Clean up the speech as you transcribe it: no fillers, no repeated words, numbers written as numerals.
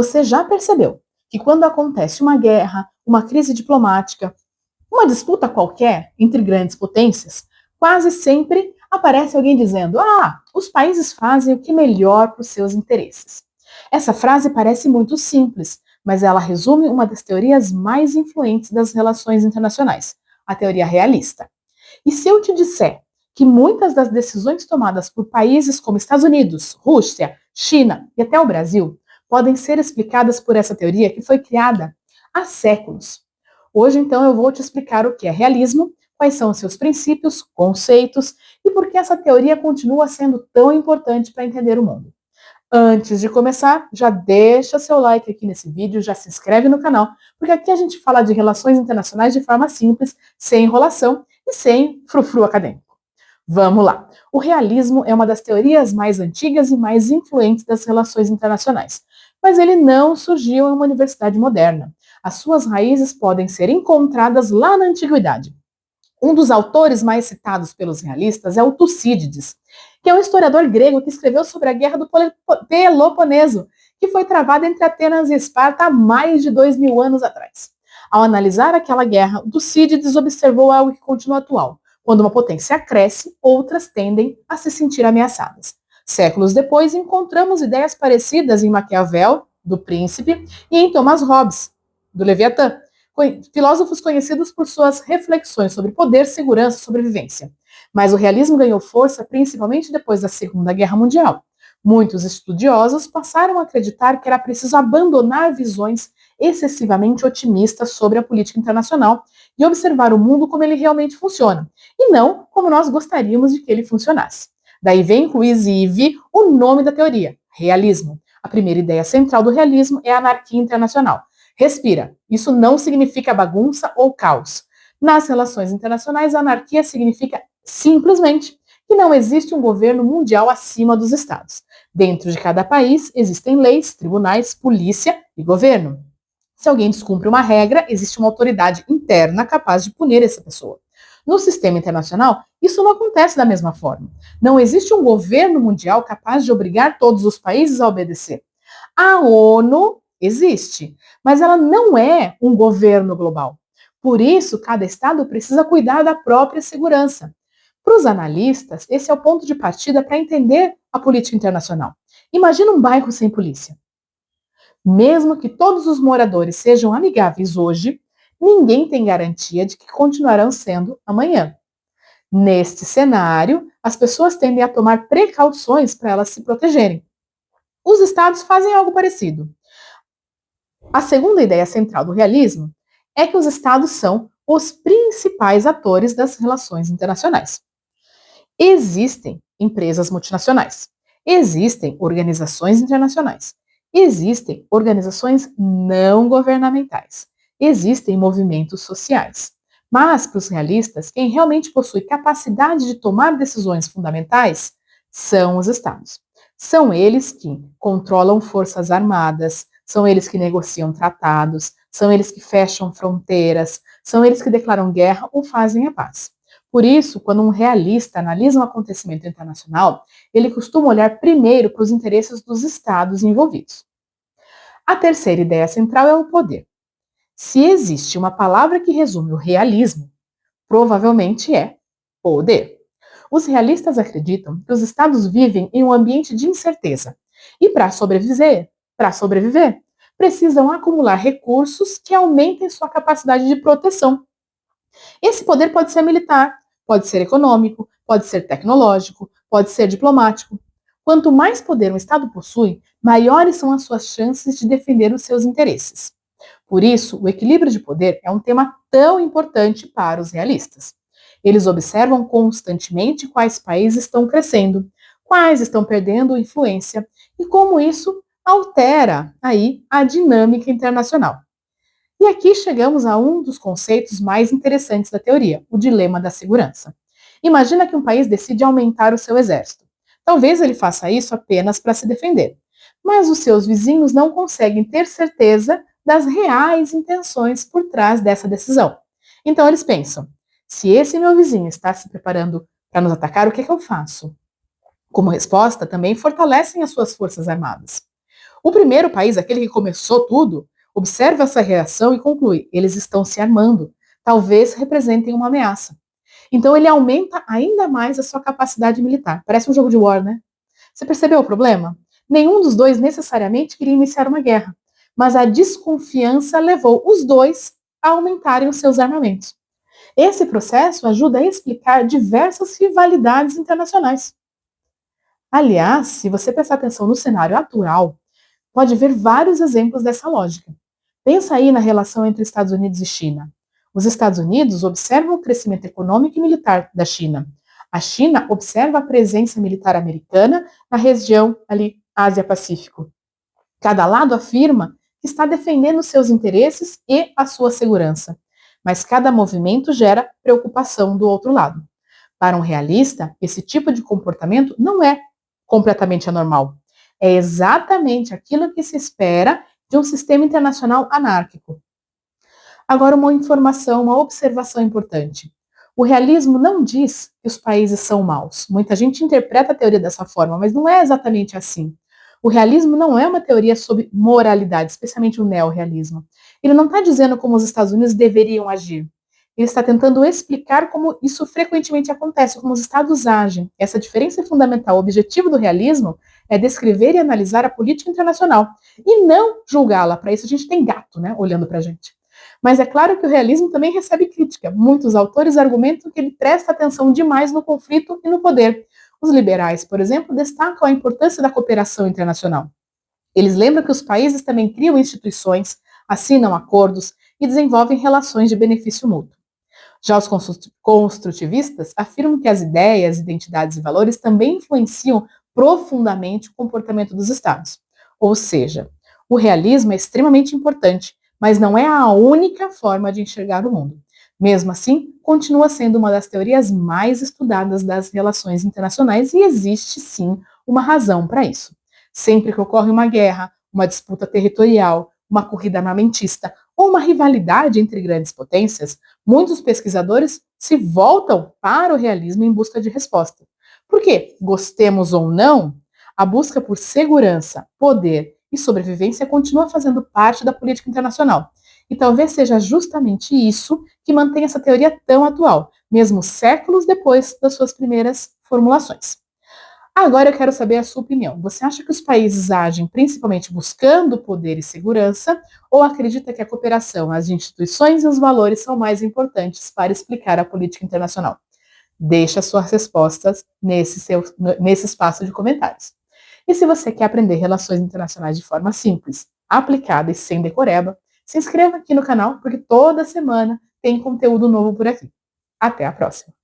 Você já percebeu que quando acontece uma guerra, uma crise diplomática, uma disputa qualquer entre grandes potências, quase sempre aparece alguém dizendo: os países fazem o que melhor para os seus interesses. Essa frase parece muito simples, mas ela resume uma das teorias mais influentes das relações internacionais, a teoria realista. E se eu te disser que muitas das decisões tomadas por países como Estados Unidos, Rússia, China e até o Brasil podem ser explicadas por essa teoria que foi criada há séculos? Hoje, então, eu vou te explicar o que é realismo, quais são os seus princípios, conceitos e por que essa teoria continua sendo tão importante para entender o mundo. Antes de começar, já deixa seu like aqui nesse vídeo, já se inscreve no canal, porque aqui a gente fala de relações internacionais de forma simples, sem enrolação e sem frufru acadêmico. Vamos lá. O realismo é uma das teorias mais antigas e mais influentes das relações internacionais, mas ele não surgiu em uma universidade moderna. As suas raízes podem ser encontradas lá na antiguidade. Um dos autores mais citados pelos realistas é o Tucídides, que é um historiador grego que escreveu sobre a Guerra do Peloponeso, que foi travada entre Atenas e Esparta há mais de 2000 anos atrás. Ao analisar aquela guerra, Tucídides observou algo que continua atual. Quando uma potência cresce, outras tendem a se sentir ameaçadas. Séculos depois, encontramos ideias parecidas em Maquiavel, do Príncipe, e em Thomas Hobbes, do Leviatã, filósofos conhecidos por suas reflexões sobre poder, segurança e sobrevivência. Mas o realismo ganhou força principalmente depois da Segunda Guerra Mundial. Muitos estudiosos passaram a acreditar que era preciso abandonar visões excessivamente otimistas sobre a política internacional e observar o mundo como ele realmente funciona, e não como nós gostaríamos de que ele funcionasse. Daí vem inclusive o nome da teoria, realismo. A primeira ideia central do realismo é a anarquia internacional. Respira, isso não significa bagunça ou caos. Nas relações internacionais, a anarquia significa simplesmente que não existe um governo mundial acima dos estados. Dentro de cada país existem leis, tribunais, polícia e governo. Se alguém descumpre uma regra, existe uma autoridade interna capaz de punir essa pessoa. No sistema internacional, isso não acontece da mesma forma. Não existe um governo mundial capaz de obrigar todos os países a obedecer. A ONU existe, mas ela não é um governo global. Por isso, cada estado precisa cuidar da própria segurança. Para os analistas, esse é o ponto de partida para entender a política internacional. Imagina um bairro sem polícia. Mesmo que todos os moradores sejam amigáveis hoje, ninguém tem garantia de que continuarão sendo amanhã. Neste cenário, as pessoas tendem a tomar precauções para elas se protegerem. Os estados fazem algo parecido. A segunda ideia central do realismo é que os estados são os principais atores das relações internacionais. Existem empresas multinacionais, existem organizações internacionais, existem organizações não governamentais, existem movimentos sociais. Mas, para os realistas, quem realmente possui capacidade de tomar decisões fundamentais são os estados. São eles que controlam forças armadas, são eles que negociam tratados, são eles que fecham fronteiras, são eles que declaram guerra ou fazem a paz. Por isso, quando um realista analisa um acontecimento internacional, ele costuma olhar primeiro para os interesses dos estados envolvidos. A terceira ideia central é o poder. Se existe uma palavra que resume o realismo, provavelmente é poder. Os realistas acreditam que os estados vivem em um ambiente de incerteza e, para sobreviver, precisam acumular recursos que aumentem sua capacidade de proteção. Esse poder pode ser militar, pode ser econômico, pode ser tecnológico, pode ser diplomático. Quanto mais poder um Estado possui, maiores são as suas chances de defender os seus interesses. Por isso, o equilíbrio de poder é um tema tão importante para os realistas. Eles observam constantemente quais países estão crescendo, quais estão perdendo influência e como isso altera aí a dinâmica internacional. E aqui chegamos a um dos conceitos mais interessantes da teoria, o dilema da segurança. Imagina que um país decide aumentar o seu exército. Talvez ele faça isso apenas para se defender, mas os seus vizinhos não conseguem ter certeza das reais intenções por trás dessa decisão. Então eles pensam: se esse meu vizinho está se preparando para nos atacar, o que é que eu faço? Como resposta, também fortalecem as suas forças armadas. O primeiro país, aquele que começou tudo, observa essa reação e conclui: eles estão se armando, talvez representem uma ameaça. Então ele aumenta ainda mais a sua capacidade militar. Parece um jogo de war, né? Você percebeu o problema? Nenhum dos dois necessariamente queria iniciar uma guerra, mas a desconfiança levou os dois a aumentarem os seus armamentos. Esse processo ajuda a explicar diversas rivalidades internacionais. Aliás, se você prestar atenção no cenário atual, pode ver vários exemplos dessa lógica. Pensa aí na relação entre Estados Unidos e China. Os Estados Unidos observam o crescimento econômico e militar da China. A China observa a presença militar americana na região ali Ásia-Pacífico. Cada lado afirma que está defendendo seus interesses e a sua segurança, mas cada movimento gera preocupação do outro lado. Para um realista, esse tipo de comportamento não é completamente anormal. É exatamente aquilo que se espera de um sistema internacional anárquico. Agora, uma informação, uma observação importante. O realismo não diz que os países são maus. Muita gente interpreta a teoria dessa forma, mas não é exatamente assim. O realismo não é uma teoria sobre moralidade, especialmente o neorrealismo. Ele não está dizendo como os Estados Unidos deveriam agir. Ele está tentando explicar como isso frequentemente acontece, como os estados agem. Essa diferença é fundamental. O objetivo do realismo é descrever e analisar a política internacional e não julgá-la. Para isso a gente tem gato, né, olhando para a gente. Mas é claro que o realismo também recebe crítica. Muitos autores argumentam que ele presta atenção demais no conflito e no poder. Os liberais, por exemplo, destacam a importância da cooperação internacional. Eles lembram que os países também criam instituições, assinam acordos e desenvolvem relações de benefício mútuo. Já os construtivistas afirmam que as ideias, identidades e valores também influenciam profundamente o comportamento dos Estados. Ou seja, o realismo é extremamente importante, mas não é a única forma de enxergar o mundo. Mesmo assim, continua sendo uma das teorias mais estudadas das relações internacionais e existe sim uma razão para isso. Sempre que ocorre uma guerra, uma disputa territorial, uma corrida armamentista ou uma rivalidade entre grandes potências, muitos pesquisadores se voltam para o realismo em busca de resposta. Porque, gostemos ou não, a busca por segurança, poder e sobrevivência continua fazendo parte da política internacional. E talvez seja justamente isso que mantém essa teoria tão atual, mesmo séculos depois das suas primeiras formulações. Agora eu quero saber a sua opinião. Você acha que os países agem principalmente buscando poder e segurança, ou acredita que a cooperação, as instituições e os valores são mais importantes para explicar a política internacional? Deixa suas respostas nesse espaço de comentários. E se você quer aprender relações internacionais de forma simples, aplicada e sem decoreba, se inscreva aqui no canal, porque toda semana tem conteúdo novo por aqui. Até a próxima!